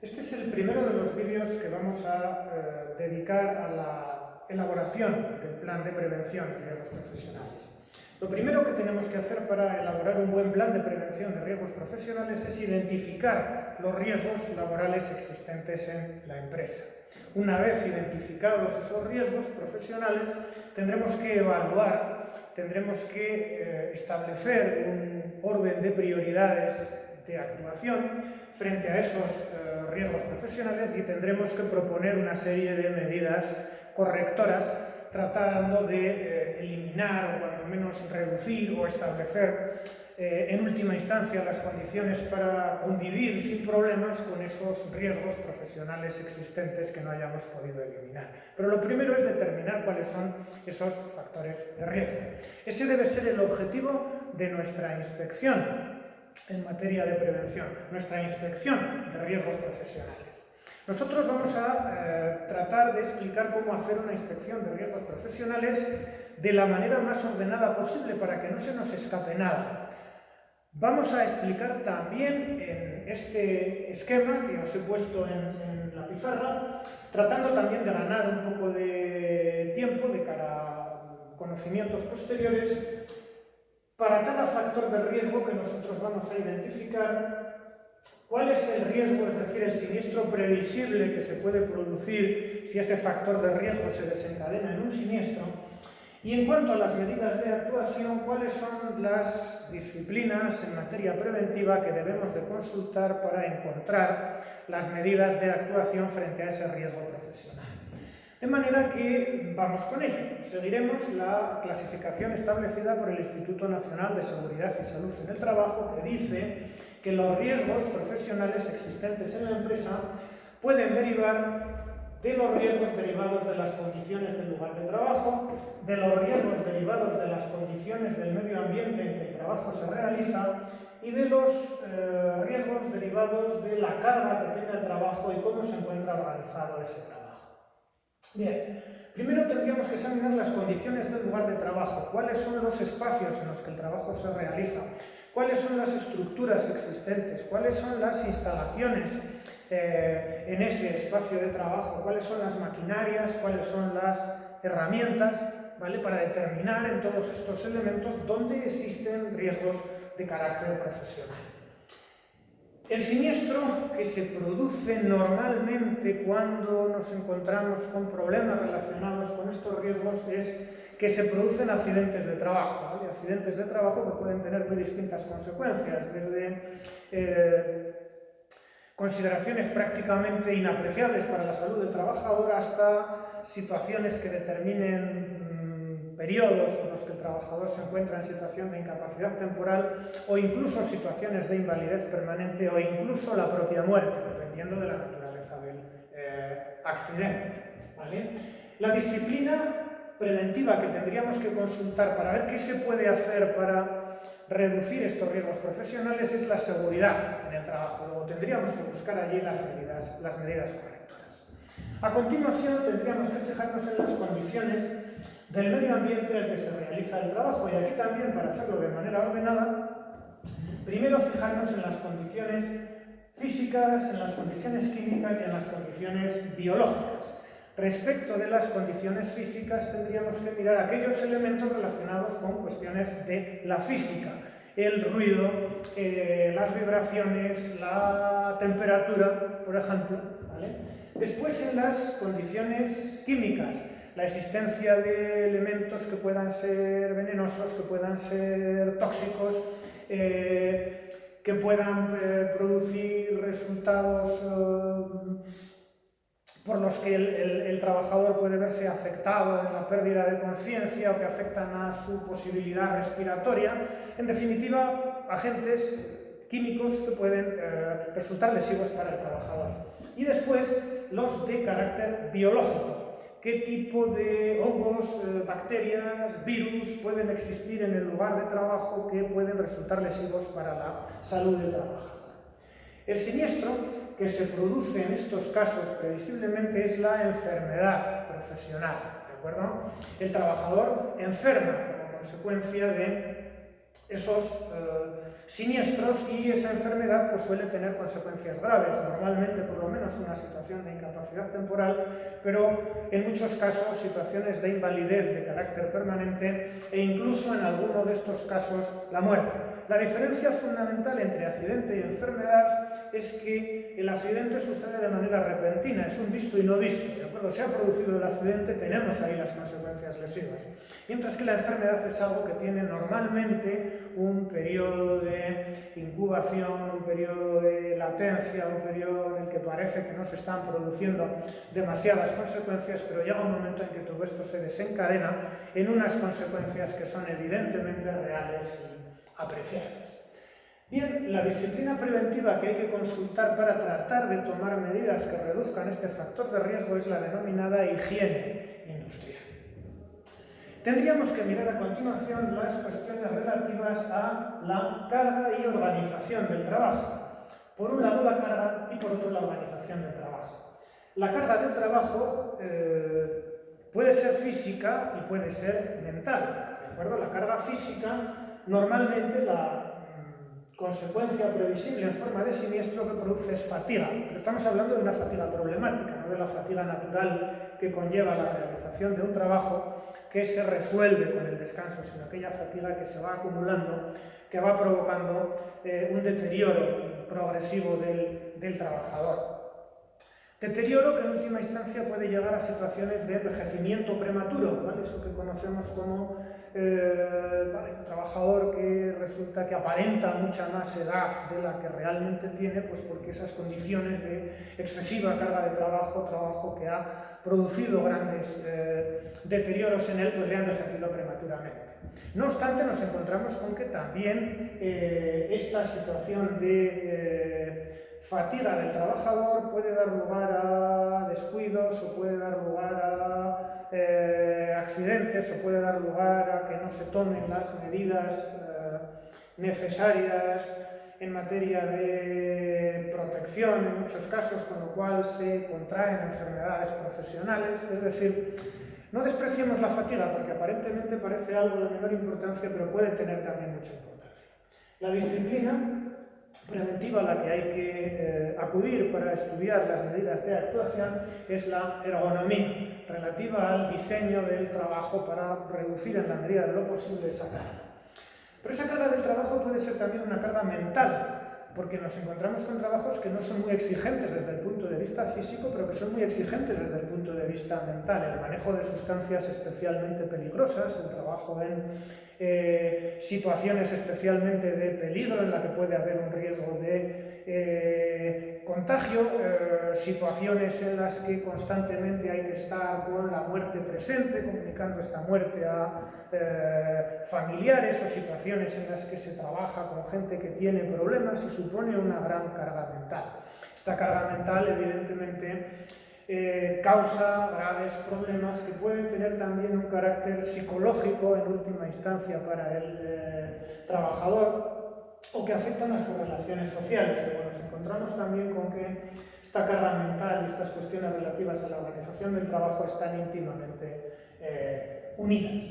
Este es el primero de los vídeos que vamos a dedicar a la elaboración del plan de prevención de riesgos profesionales. Lo primero que tenemos que hacer para elaborar un buen plan de prevención de riesgos profesionales es identificar los riesgos laborales existentes en la empresa. Una vez identificados esos riesgos profesionales, tendremos que evaluar, tendremos que establecer un orden de prioridades de actuación frente a esos riesgos profesionales y tendremos que proponer una serie de medidas correctoras tratando de eliminar o cuando menos reducir o establecer en última instancia las condiciones para convivir sin problemas con esos riesgos profesionales existentes que no hayamos podido eliminar. Pero lo primero es determinar cuáles son esos factores de riesgo. Ese debe ser el objetivo de nuestra inspección en materia de prevención, nuestra inspección de riesgos profesionales. Nosotros vamos a tratar de explicar cómo hacer una inspección de riesgos profesionales de la manera más ordenada posible para que no se nos escape nada. Vamos a explicar también en este esquema que os he puesto en la pizarra, tratando también de ganar un poco de tiempo de cara a conocimientos posteriores, para cada factor de riesgo que nosotros vamos a identificar, cuál es el riesgo, es decir, el siniestro previsible que se puede producir si ese factor de riesgo se desencadena en un siniestro, y en cuanto a las medidas de actuación, cuáles son las disciplinas en materia preventiva que debemos de consultar para encontrar las medidas de actuación frente a ese riesgo profesional. De manera que vamos con ello. Seguiremos la clasificación establecida por el Instituto Nacional de Seguridad y Salud en el Trabajo, que dice que los riesgos profesionales existentes en la empresa pueden derivar de los riesgos derivados de las condiciones del lugar de trabajo, de los riesgos derivados de las condiciones del medio ambiente en que el trabajo se realiza y de los riesgos derivados de la carga que tenga el trabajo y cómo se encuentra organizado ese trabajo. Bien, primero tendríamos que examinar las condiciones del lugar de trabajo, cuáles son los espacios en los que el trabajo se realiza, cuáles son las estructuras existentes, cuáles son las instalaciones en ese espacio de trabajo, cuáles son las maquinarias, cuáles son las herramientas, ¿vale? Para determinar en todos estos elementos dónde existen riesgos de carácter profesional. El siniestro que se produce normalmente cuando nos encontramos con problemas relacionados con estos riesgos es que se producen accidentes de trabajo, ¿vale? Accidentes de trabajo que pueden tener muy distintas consecuencias, desde consideraciones prácticamente inapreciables para la salud del trabajador hasta situaciones que determinen periodos por los que el trabajador se encuentra en situación de incapacidad temporal o incluso situaciones de invalidez permanente o incluso la propia muerte, dependiendo de la naturaleza del accidente, ¿vale? La disciplina preventiva que tendríamos que consultar para ver qué se puede hacer para reducir estos riesgos profesionales es la seguridad en el trabajo. Luego tendríamos que buscar allí las medidas correctoras. A continuación tendríamos que fijarnos en las condiciones del medio ambiente en el que se realiza el trabajo, y aquí también, para hacerlo de manera ordenada, primero fijarnos en las condiciones físicas, en las condiciones químicas y en las condiciones biológicas. Respecto de las condiciones físicas, tendríamos que mirar aquellos elementos relacionados con cuestiones de la física, el ruido, las vibraciones, la temperatura, por ejemplo, ¿vale? Después, en las condiciones químicas, la existencia de elementos que puedan ser venenosos, que puedan ser tóxicos, que puedan producir resultados por los que el trabajador puede verse afectado en la pérdida de conciencia o que afectan a su posibilidad respiratoria. En definitiva, agentes químicos que pueden resultar lesivos para el trabajador. Y después, los de carácter biológico. ¿Qué tipo de hongos, bacterias, virus pueden existir en el lugar de trabajo que pueden resultar lesivos para la salud del trabajador? El siniestro que se produce en estos casos previsiblemente es la enfermedad profesional, ¿de acuerdo? El trabajador enferma como consecuencia de esos siniestros, y esa enfermedad pues, suele tener consecuencias graves, normalmente por lo menos una situación de incapacidad temporal, pero en muchos casos situaciones de invalidez de carácter permanente e incluso en alguno de estos casos la muerte. La diferencia fundamental entre accidente y enfermedad es que el accidente sucede de manera repentina, es un visto y no visto. ¿De acuerdo? Se ha producido el accidente, tenemos ahí las consecuencias lesivas. Mientras que la enfermedad es algo que tiene normalmente un periodo de incubación, un periodo de latencia, un periodo en el que parece que no se están produciendo demasiadas consecuencias, pero llega un momento en que todo esto se desencadena en unas consecuencias que son evidentemente reales y apreciables. Bien, la disciplina preventiva que hay que consultar para tratar de tomar medidas que reduzcan este factor de riesgo es la denominada higiene industrial. Tendríamos que mirar a continuación las cuestiones relativas a la carga y organización del trabajo. Por un lado la carga y por otro la organización del trabajo. La carga del trabajo puede ser física y puede ser mental. ¿De acuerdo? La carga física, normalmente la consecuencia previsible en forma de siniestro que produce es fatiga. Pero estamos hablando de una fatiga problemática, no de la fatiga natural que conlleva la realización de un trabajo que se resuelve con el descanso, sino aquella fatiga que se va acumulando, que va provocando un deterioro progresivo del trabajador. Deterioro que en última instancia puede llegar a situaciones de envejecimiento prematuro, ¿vale? Eso que conocemos como un trabajador que resulta que aparenta mucha más edad de la que realmente tiene, pues porque esas condiciones de excesiva carga de trabajo que ha producido grandes deterioros en él, pues le han envejecido prematuramente. No obstante, nos encontramos con que también esta situación de fatiga del trabajador puede dar lugar a descuidos o puede dar lugar a accidentes o puede dar lugar a que no se tomen las medidas necesarias en materia de protección en muchos casos, con lo cual se contraen enfermedades profesionales. Es decir, no despreciemos la fatiga porque aparentemente parece algo de menor importancia, pero puede tener también mucha importancia. La disciplina preventiva a la que hay que acudir para estudiar las medidas de actuación es la ergonomía, relativa al diseño del trabajo para reducir en la medida de lo posible esa carga. Pero esa carga del trabajo puede ser también una carga mental, porque nos encontramos con trabajos que no son muy exigentes desde el punto de vista físico, pero que son muy exigentes desde el punto de vista mental. El manejo de sustancias especialmente peligrosas, el trabajo en situaciones especialmente de peligro en la que puede haber un riesgo de contagio, situaciones en las que constantemente hay que estar con la muerte presente, comunicando esta muerte a familiares, o situaciones en las que se trabaja con gente que tiene problemas y supone una gran carga mental. Esta carga mental, evidentemente, causa graves problemas que pueden tener también un carácter psicológico en última instancia para el trabajador, o que afectan a sus relaciones sociales. Luego nos encontramos también con que esta carga mental y estas cuestiones relativas a la organización del trabajo están íntimamente unidas.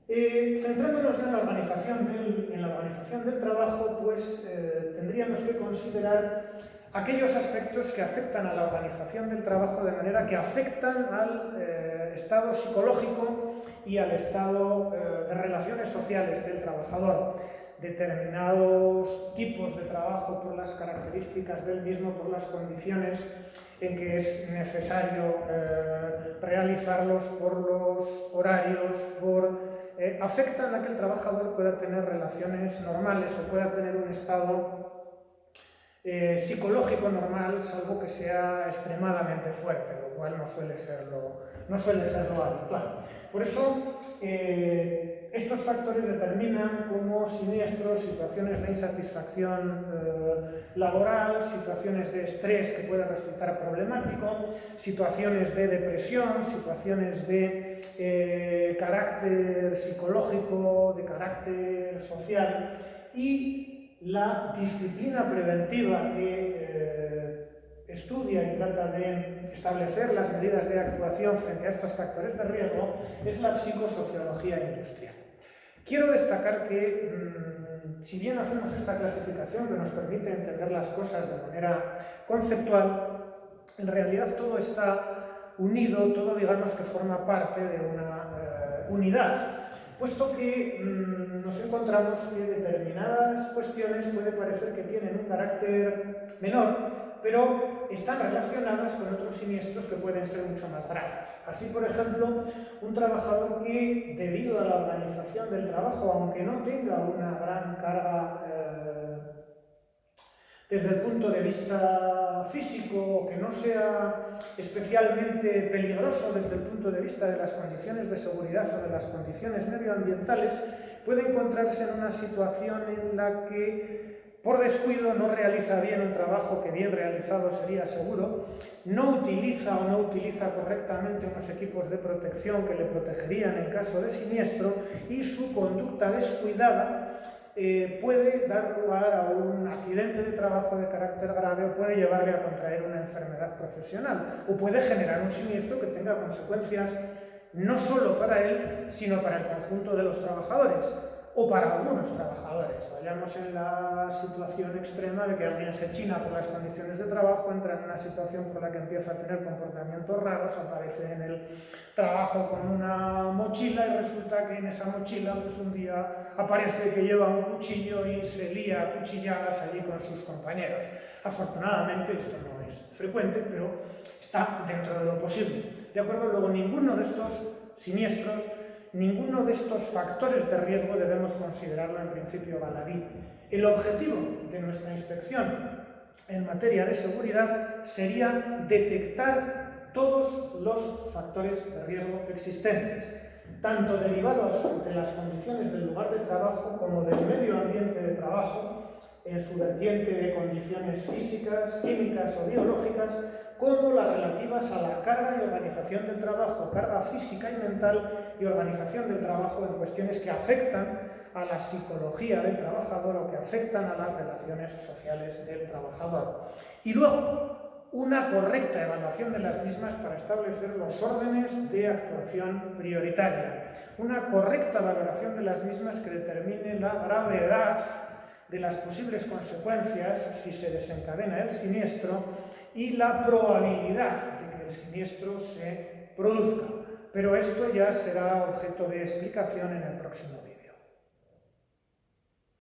Centrándonos en la organización del trabajo, pues tendríamos que considerar aquellos aspectos que afectan a la organización del trabajo de manera que afectan al estado psicológico y al estado de relaciones sociales del trabajador. Determinados tipos de trabajo por las características del mismo, por las condiciones en que es necesario realizarlos, por los horarios, afectan a que el trabajador pueda tener relaciones normales o pueda tener un estado psicológico normal, salvo que sea extremadamente fuerte, lo cual no suele ser lo habitual. Por eso, estos factores determinan como siniestros situaciones de insatisfacción laboral, situaciones de estrés que puede resultar problemático, situaciones de depresión, situaciones de carácter psicológico, de carácter social, y la disciplina preventiva que estudia y trata de establecer las medidas de actuación frente a estos factores de riesgo es la psicosociología industrial. Quiero destacar que si bien hacemos esta clasificación que nos permite entender las cosas de manera conceptual, en realidad todo está unido, todo digamos que forma parte de una unidad, puesto que nos encontramos que determinadas cuestiones puede parecer que tienen un carácter menor, pero están relacionadas con otros siniestros que pueden ser mucho más graves. Así, por ejemplo, un trabajador que, debido a la organización del trabajo, aunque no tenga una gran carga desde el punto de vista físico, que no sea especialmente peligroso desde el punto de vista de las condiciones de seguridad o de las condiciones medioambientales, puede encontrarse en una situación en la que, por descuido, no realiza bien un trabajo que bien realizado sería seguro, no utiliza o no utiliza correctamente unos equipos de protección que le protegerían en caso de siniestro y su conducta descuidada puede dar lugar a un accidente de trabajo de carácter grave o puede llevarle a contraer una enfermedad profesional o puede generar un siniestro que tenga consecuencias no solo para él, sino para el conjunto de los trabajadores o para algunos trabajadores. Vayamos en la situación extrema de que alguien se china por las condiciones de trabajo, entra en una situación por la que empieza a tener comportamientos raros, aparece en el trabajo con una mochila y resulta que en esa mochila pues un día aparece que lleva un cuchillo y se lía a cuchilladas allí con sus compañeros. Afortunadamente esto no es frecuente, pero está dentro de lo posible. ¿De acuerdo? Luego, ninguno de estos siniestros, ninguno de estos factores de riesgo debemos considerarlo en principio baladí. El objetivo de nuestra inspección en materia de seguridad sería detectar todos los factores de riesgo existentes, tanto derivados de las condiciones del lugar de trabajo como del medio ambiente de trabajo, en su vertiente de condiciones físicas, químicas o biológicas, como las relativas a la carga y organización del trabajo, carga física y mental y organización del trabajo en cuestiones que afectan a la psicología del trabajador o que afectan a las relaciones sociales del trabajador. Y luego, una correcta evaluación de las mismas para establecer los órdenes de actuación prioritaria. Una correcta valoración de las mismas que determine la gravedad de las posibles consecuencias si se desencadena el siniestro y la probabilidad de que el siniestro se produzca. Pero esto ya será objeto de explicación en el próximo vídeo.